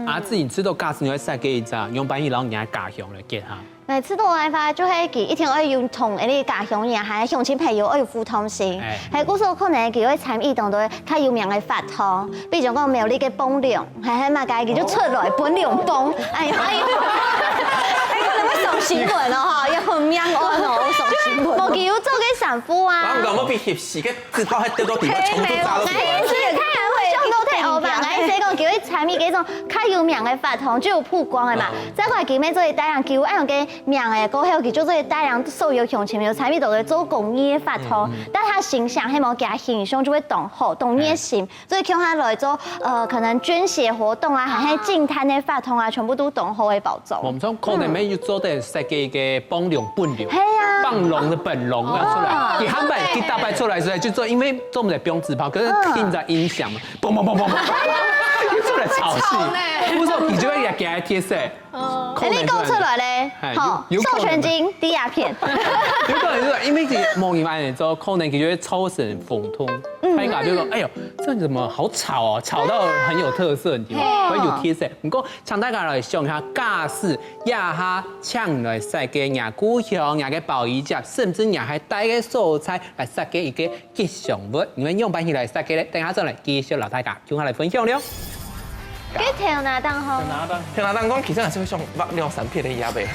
Speaker 1: 阿志，你知道假使你要设计一张用白气，然后你还家乡来给他。
Speaker 6: 每次到来法就係佢一定要用同你家鄉人，係鄉親朋友要有互通性。係古時候可能佢會參與當到較有名嘅法堂，比如講苗栗嘅幫梁，係嘛家己就出來本梁幫，哎呀，你咪送新聞咯嗬，一份命案咯，送新聞。無叫做嘅神父啊。
Speaker 2: 我唔講，我必協時嘅知道係得到地方重組炸到。
Speaker 6: 我吧，我意思講叫佢參與幾種較有名嘅法堂，最有曝光嘅嘛。再過來叫咩做帶人叫按用嘅名嘅歌後，叫做帶人所有鄉親有參與到嘅做公益嘅法堂，但他形象係冇給他形象就會動好動熱心，所以叫他來做可能捐血活動啊，還係淨灘嘅法堂啊，全部都動好嘅保障。
Speaker 1: 我們從可能咩要做啲設計嘅幫龍本龍，
Speaker 6: 係啊，
Speaker 1: 放龍的本龍要出來，佢喊擺佢大擺出來之後就做，因為做唔嚟不用自跑，可是聽着音響嘛，嘣嘣嘣嘣。出來炒戲，不是你就會給他貼色。
Speaker 6: 你講出來咧，好，授權金、抵押片。
Speaker 1: 有可能就是因為佢模擬完了之後，可能佢就會超神風通，他應該就說：哎呦，這怎麼好吵哦，吵到很有特色，你知嗎？會有貼色。不過，請大家來想下，假使也下搶來設計人故鄉、人嘅保衣架，甚至人係帶嘅素材來設計一個吉祥物，你們用辦起來設計咧，等下再來繼續老大家叫下來分享了。
Speaker 6: 佢跳哪檔好？
Speaker 2: 跳哪檔講其實係像2-3片的嘢唄，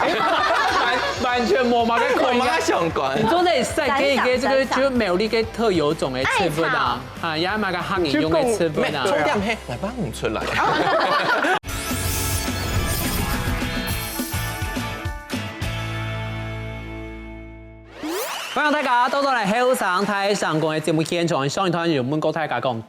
Speaker 1: 完全冇嘛，跟
Speaker 2: 冇乜相關。
Speaker 1: 你做在設計一個這個就苗栗嘅特有種嘅翅膀啊，也買個行業用嘅翅膀啊。
Speaker 2: 重點係嚟幫唔出來。
Speaker 1: 歡迎大家到嚟後生台上講嘅節目現場，上一團原本講大家講，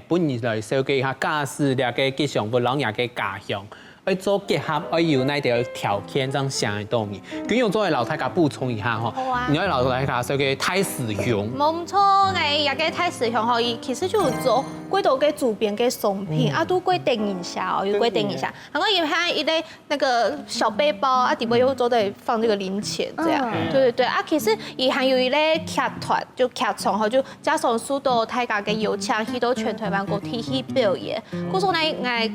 Speaker 1: 本日來設計一下假使兩個吉祥物，讓兩個家鄉要做結合，要有那條條件這樣想嘅東西。咁用作為老大家補充一下吼，你要老大家設計太實用。
Speaker 4: 冇錯，一個太實用可以，其實就做幾多個周邊嘅商品，都規定一下哦，有規定一下。然後也還一類那個小背包啊，底部又做得放這個零錢，這樣。對對啊，其實也還有一類劇團，就劇場吼，就加上許多大家嘅有請去到全台灣各地去表演。嗰時候呢，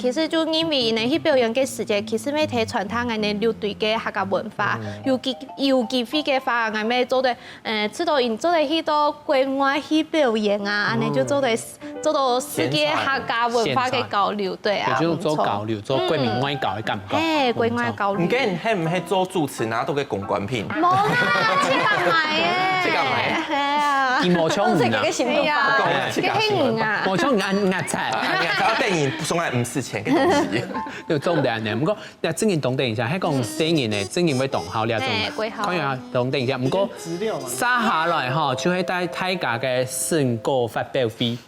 Speaker 4: 其實就因為呢去表演嘅時間，其實咩睇傳統嘅流隊嘅客家文化，有機會嘅話，係咩做得知道因做得去到國外去表演啊，安尼就做到世界客家文化嘅交流，對啊，
Speaker 1: 就做交流，做國民外交嘅感覺。
Speaker 4: 國外交流。
Speaker 2: 唔驚，係唔係做主持拿到嘅公關品？
Speaker 6: 冇啦，切夾埋嘅。
Speaker 2: 切夾埋。
Speaker 4: 係啊。
Speaker 1: 而無搶唔
Speaker 7: 這個行動法，
Speaker 4: 這個興啊。
Speaker 1: 無搶唔壓菜。
Speaker 2: 我電影送來5-4錢嘅東西。
Speaker 1: 就做唔得呢。不過，你真係懂得一下，喺講新年咧，真係會動好呢一種。可以啊，懂得一下。不過，沙下來吼，就係帶大家嘅成果發表會。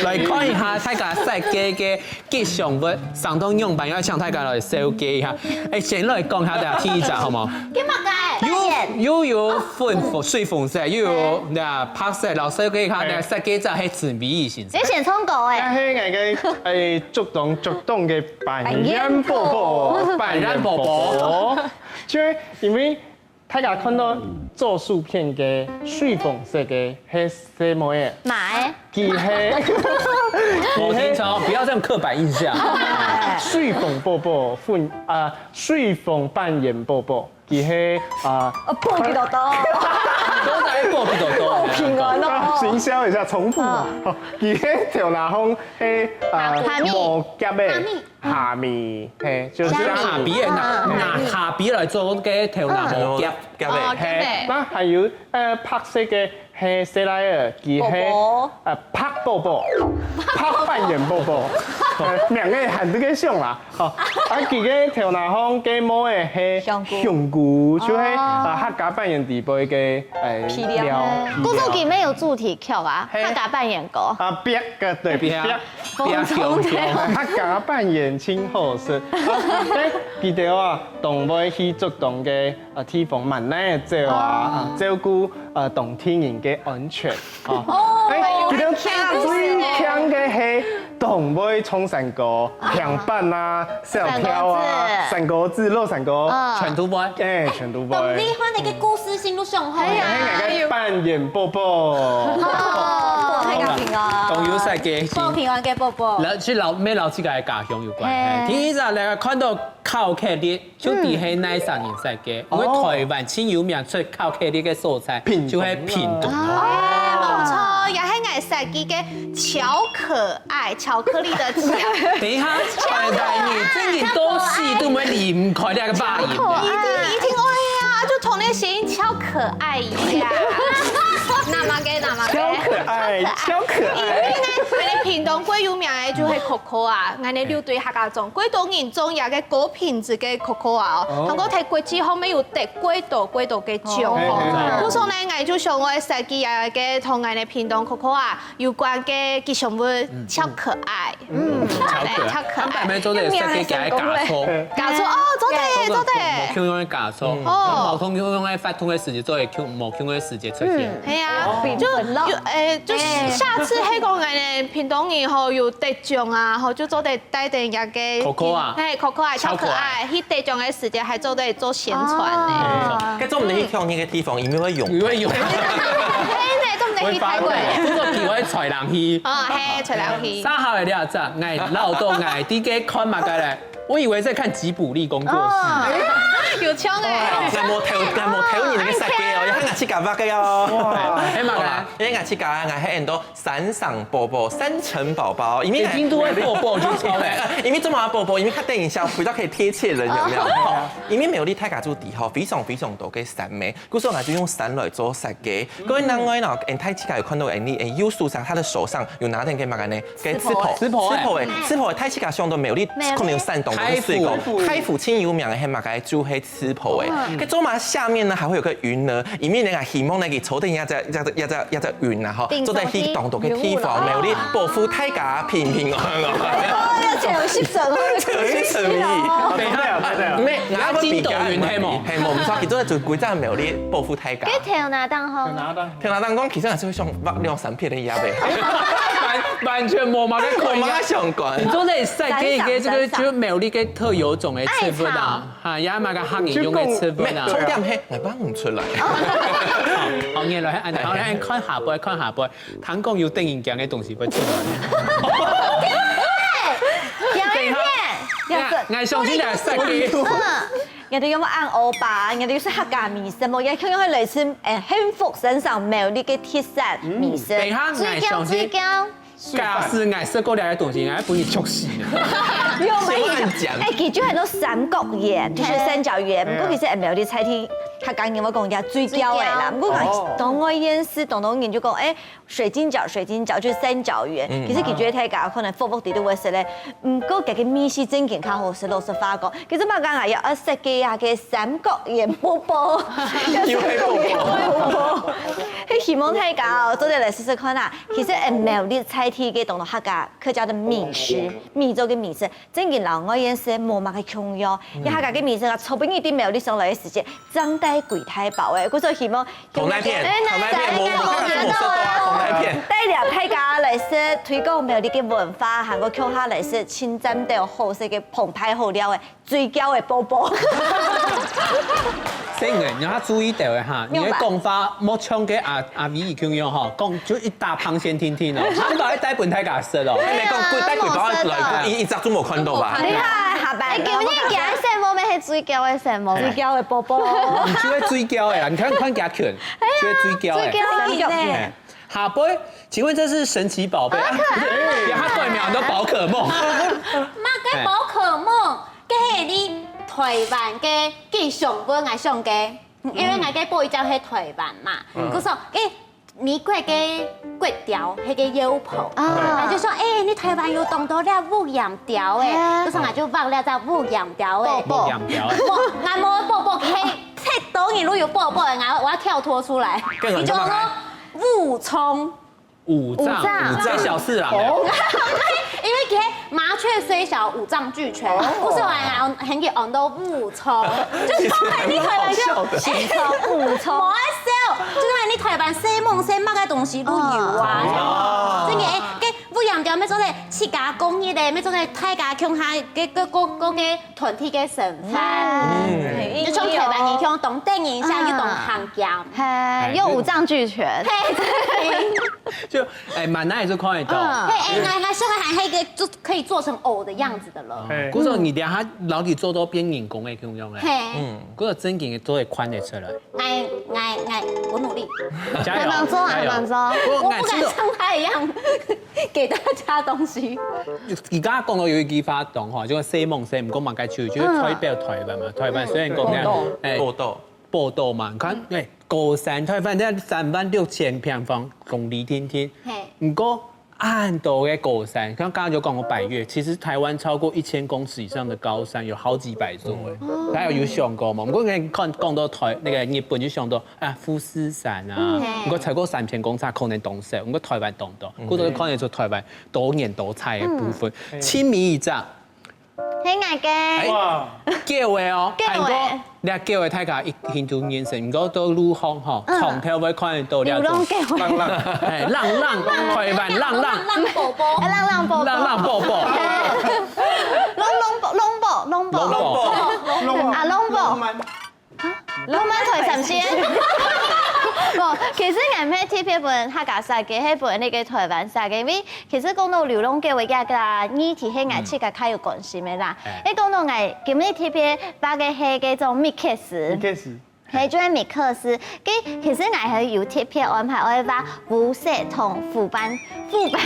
Speaker 1: 來看一下大家設計嘅吉祥物，相當用品，要請大家來設計一下。先來講下啲題目好冇？
Speaker 6: 點解？
Speaker 1: 有水粉色，又有白色，老師可以看設計就係紙筆意形式。
Speaker 6: 你選充狗誒？
Speaker 5: 係我嘅觸動嘅扮演寶寶，
Speaker 1: 扮演寶寶，
Speaker 5: 就係因為大家看到做薯片嘅水粉色嘅係什麼嘢？
Speaker 6: 買。
Speaker 5: 佢係。
Speaker 1: 我聽錯，不要這樣刻板印象。
Speaker 5: 水粉寶寶水粉扮演寶寶。佢係
Speaker 7: 波幾多多，
Speaker 1: 都在波比多多。
Speaker 7: 平安咯。
Speaker 5: 行銷一下重複嘛。佢係條拿風係無夾嘅蝦米，係就是
Speaker 1: 下比嘅拿下比來做嘅條拿冇夾
Speaker 2: 夾嘅。
Speaker 5: 係，那還有白色嘅係西來爾，佢係拍波波，拍扮演波波，兩個喊這個像啦。佢嘅條拿風嘅毛嘅係香菇，就係客家扮演地輩嘅料。
Speaker 6: 故作裡面有主題曲啊，客家扮演歌。
Speaker 5: 別個對別客家扮演真好食。記得啊，同尾去做動嘅地方蠻難做啊，照顧同天然嘅安全。記得最強嘅係同尾蔥山歌、響板啊、小跳啊、山歌子、肉山歌，
Speaker 1: 全都會。
Speaker 5: 全都會。
Speaker 3: 咁你看你嘅故事性都上好。
Speaker 5: 係扮演波波。
Speaker 7: 太高興啊！
Speaker 1: 仲有曬嘅。
Speaker 3: 報平安嘅寶寶。
Speaker 1: 去咩老自己嘅家鄉有關。第一日咧看到烤客啲，就啲係奈山人食嘅，因為台灣最有名出烤客啲嘅素材，就係屏東。
Speaker 4: 冇錯，也係我食嘅巧可愛，巧克力的巧。
Speaker 1: 等一下，台灣人真係多時都冇離唔開呢個發音。
Speaker 4: 一聽哎呀，就同那個諧音超可愛一樣。那麼嘅，
Speaker 5: 超可愛，超可愛。
Speaker 4: 因為呢，我哋屏東最有名嘅就係 coco 啊，我哋六對客家種，貴島人種也嘅高品質嘅 coco 啊，同個睇國際後面有得貴島嘅獎哦。故所呢，我就想我設計啊嘅同我哋屏東 coco 啊有關嘅吉祥物超可愛，超可愛。
Speaker 1: 咁咪做啲設計嘅假錯，
Speaker 4: 假錯哦，做得。
Speaker 1: 冇用嘅假錯，冇通用嘅發通嘅時節做嘅冇用嘅時節出現。
Speaker 4: 係啊，就下次喺個我哋屏東人後有得獎啊，後就做得帶定日嘅
Speaker 1: coco 啊，
Speaker 4: 係 coco 啊，超可愛，去得獎嘅時節還做得做宣傳呢。
Speaker 2: 跟住我哋去跳呢個地方，有冇用？
Speaker 1: 有用。
Speaker 4: 係呢，都唔得去睇過。
Speaker 1: 嗰個叫我隨人去。
Speaker 4: 係隨人去。
Speaker 1: 三號嘅呢隻，我老到我啲嘅看乜嘅咧？我以為在看吉卜力工作室，
Speaker 4: 有槍誒！
Speaker 2: 我冇睇你嘅設計哦，有喺牙齒夾嘅哦。係嘛？因為牙齒夾我喺很多山上寶寶、山城寶寶，因為
Speaker 1: 印度嘅寶寶就超咧，
Speaker 2: 因為中華寶寶，因為佢電影上比較可以貼切人，有沒有？因為苗栗太家族地吼非常多嘅山咩，故所以我就用山來做設計。各位兩位呢，太家有看到優秀上，他的手上有拿定嘅乜嘅呢？嘅刺破，太家上到苗栗可能有山東。太府清有名嘅係乜嘅？就係刺破誒。跟中馬下面呢，還會有個雲呢，裡面那個希望呢，佢坐定一隻雲啊，嗬，坐在去當到嘅地方，苗栗保護大家平安啊！
Speaker 7: 要這樣識神，
Speaker 2: 識神意。咩？
Speaker 1: 啱尖度雲係冇，
Speaker 2: 唔錯，其中就貴在苗栗保護大家。
Speaker 6: 跟條拿當好，
Speaker 2: 條拿當講，其實係會上兩三片嘅嘢嘅，
Speaker 1: 完全冇乜嘅
Speaker 2: 冇乜相關。
Speaker 1: 你做啲設計嘅這個就苗栗嘅特有種嘅刺粉啊，嚇，也買個黑人用嘅刺粉啊。
Speaker 2: 重點係我幫唔出來。
Speaker 1: 好，原來係好，你看下輩，聽講要定型嘅東西會出來。我相信係設計。
Speaker 7: 人哋有冇按歐巴？人哋要識客家米線，冇嘢佢可以類似幸福身上苗栗嘅鐵山米線。
Speaker 1: 等下，我相信。假使愛食過嚟嘅東西，愛不會出事。
Speaker 7: 有冇講？其中很多三角岩，就是三角岩。不過其實係苗栗菜天客家人我講嘅最嬌嘅啦。不過當我演示，當研究講，水晶餃就是三角岩。其實佢覺得睇下可能福地都會食咧。唔過佢嘅米線真健康好食，老實發覺。其實我講係要設計下嘅三角岩寶寶，要係寶寶。希望睇下，做啲嚟試試看啦。其實苗栗菜天嘅當到客家的米食，米做嘅米食，真嘅老我演示冇乜嘅強要，因為客家嘅米食啊，錯邊一啲苗栗上來嘅時節，真帶貴太薄誒，故所以希望
Speaker 2: 同那片，
Speaker 7: 帶入客家嚟說推廣苗栗嘅文化，行過鄉下嚟說，親真到好食嘅澎湃好料嘅最嬌嘅寶寶。
Speaker 1: 所以你要注意到嘅嚇，你嘅講法冇唱嘅阿咪而強樣嗬，講就一大螃蟹天天咯，唔係帶本太假食咯。
Speaker 2: 你講帶貴包來，一集都冇看到吧？
Speaker 7: 你睇下
Speaker 6: 哎，今日行的什么？要去水饺的什么？
Speaker 7: 水饺的宝宝，
Speaker 1: 唔少喺水饺的啦，你看加拳，少喺水饺的。
Speaker 6: 水饺
Speaker 1: 哎下杯，請問這是神奇寶貝？呀，它對面都寶可夢。
Speaker 3: 媽嘅寶可夢，嘅係你台灣嘅吉祥物愛上嘅，因為我嘅報一隻係台灣嘛，佢說誒。美國嘅骨條，係個腰脯，我就說誒，你台灣有當到了五羊條誒，嗰時我就畫了隻五羊條誒，
Speaker 1: 五羊條，
Speaker 3: 我冇寶寶係，睇到你如果有寶寶我要跳脫出來，你就說武聰，
Speaker 1: 五臟，這小事啦。
Speaker 3: 因為佢麻雀雖小，五臟俱全，不是話很嘅按到武聰，就是講你台灣就武聰，冇得笑，就是話你台灣西夢西乜嘅東西都有啊，即係嘅五羊條咩做咧？七家公益咧，咩做咧？大家鄉下嘅個團體嘅成分，你從台灣影響當電影下要當行業，
Speaker 6: 係又五臟俱全，
Speaker 1: 就誒，蠻難也是看得到。
Speaker 3: 我小孩還係就可以做成偶的樣子的了。
Speaker 1: 嗰時你等下老弟做到變人工嘅咁樣咧，嗰個真嘅都會看得出來。
Speaker 3: 我努力。
Speaker 1: 加油！
Speaker 6: 還蠻做，還蠻做。
Speaker 3: 我不敢像他一樣給大家東西。
Speaker 1: 而家講到有一啲發動嚇，就係西夢西唔講萬佳處，主要台北台灣嘛，台灣雖然講咧報道嘛，你看誒高山台灣咧36000平方公里天，唔過很多嘅高山，剛剛就講過百岳，其實台灣超過1000公尺以上的高山有好幾百座誒，大家有上過嘛？唔過你講到那個日本就想到富士山啊，唔過超過3000公尺可能東石，唔過台灣東到，嗰度可能就台灣多年多彩嘅部分，千米以上。
Speaker 6: 嘿，愛嘅，
Speaker 5: 哇，
Speaker 1: 叫嘅哦，
Speaker 6: 叫嘅，
Speaker 1: 你叫嘅睇下印度眼神，唔過到路況嗬，從頭尾看得到
Speaker 6: 流浪叫嘅，
Speaker 1: 係浪，台灣浪，
Speaker 3: 浪寶寶，
Speaker 6: 浪寶寶，
Speaker 1: 浪寶寶，
Speaker 6: 龍寶台神仙。冇，其實我唔係貼一本客家殺嘅，係本呢個台灣殺嘅，因為其實講到流浪嘅話，而家議題係我自己較有關心嘅啦。一講到我今日貼嘅把嘅係嗰種米克斯。係做米克斯，其實我係有特別安排，我係把副社同副班嘅米克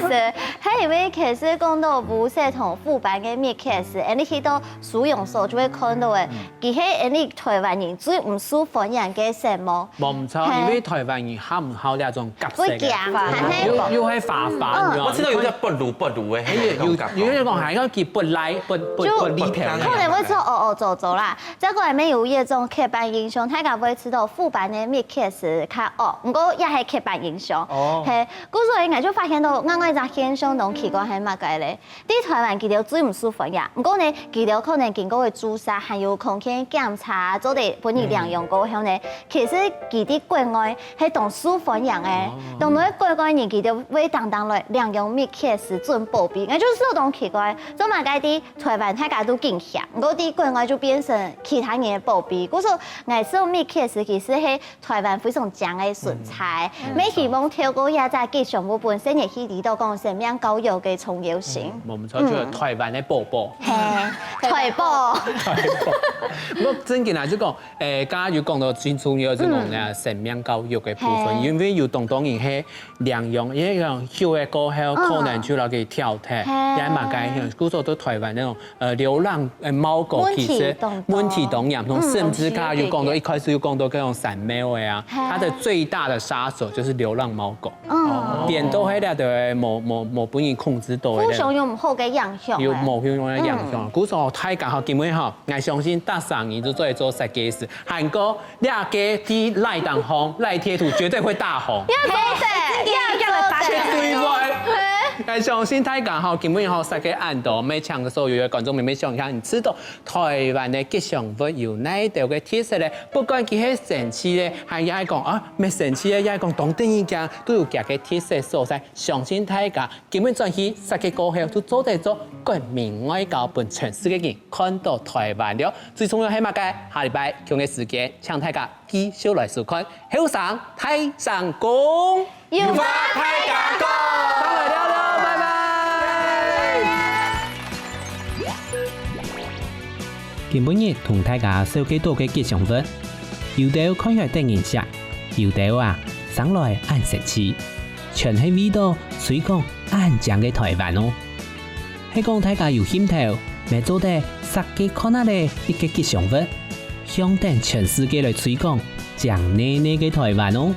Speaker 6: 斯，係因為其實講到副社同副班嘅米克斯，你去到使用所就會看到嘅，佢係你台灣人最唔舒服人嘅什麼？
Speaker 1: 冇錯，因為台灣人考唔考呢種夾式嘅，要係化飯。
Speaker 2: 我知道有隻不如嘅，
Speaker 1: 有一個係嗰個不拉不離平。
Speaker 6: 會做做啦，這個係沒有一種刻板印象，大家會知道副班嘅米克斯較不過也係刻板印象。係，所以我就發現到啱啱就現象同奇怪係乜嘅咧？啲台灣佢哋最唔舒服呀，不過呢佢哋可能經過嘅注射，還有空氣檢查，做啲本地良用過後呢，其實佢啲國外係同舒服樣嘅，同埋國外人佢哋會當來良用米克斯準保庇，我就是有種奇怪，做乜嘅啲台灣大家都驚嚇。嗰啲國外就變成其他人嘅保庇，嗰時候我做米克斯其實係台灣非常強嘅素材，咪希望透過也在吉祥物本身亦去嚟到講生命教育嘅重要性。
Speaker 1: 冇錯，就係台灣嘅寶寶。
Speaker 6: 係台寶。
Speaker 1: 不過真嘅啦，就講家要講到最重要就講咧生命教育嘅部分，因為要當然係良用，一樣小嘅過後可能就攞去跳踢，也係蠻介意。嗰時候都台灣那種流浪貓狗其實問題都嚴重，甚至佢又講到一開始又講到嗰種散貓嘅啊，它的最大的殺手就是流浪貓狗，點都係咧就冇本人控制到嘅。
Speaker 6: 互相有唔好嘅影響。
Speaker 1: 有冇互相嘅影響？嗰時候太講好，基本上我相信大3年就做設計師，韓國兩家啲賴當紅賴貼圖絕對會大紅。絕對會。我相信太講好，基本上設計案度，每場嘅所有嘅觀眾咪想象，你知道台灣嘅吉祥物有哪一條嘅特色咧？不管佢係神奇咧，還是講啊，咩神奇咧，也係講當地人講都有佢嘅特色所在。相信大家基本上去設計過後，都做得做國民外交，本全世界人看到台灣了。最重要係乜嘅？下禮拜同嘅時間，請大家繼續來收看《後生太上宮》，
Speaker 6: 要發
Speaker 2: 太假宮。
Speaker 1: 拜拜。今日同大家紹介多嘅吉祥物，有啲看起來得顏色，有啲生來按食氣，全係味道水講按醬嘅台灣哦。係講大家有興頭，咪做啲實際看下咧一個吉祥物，向等全世界來推廣醬奶奶嘅台灣哦。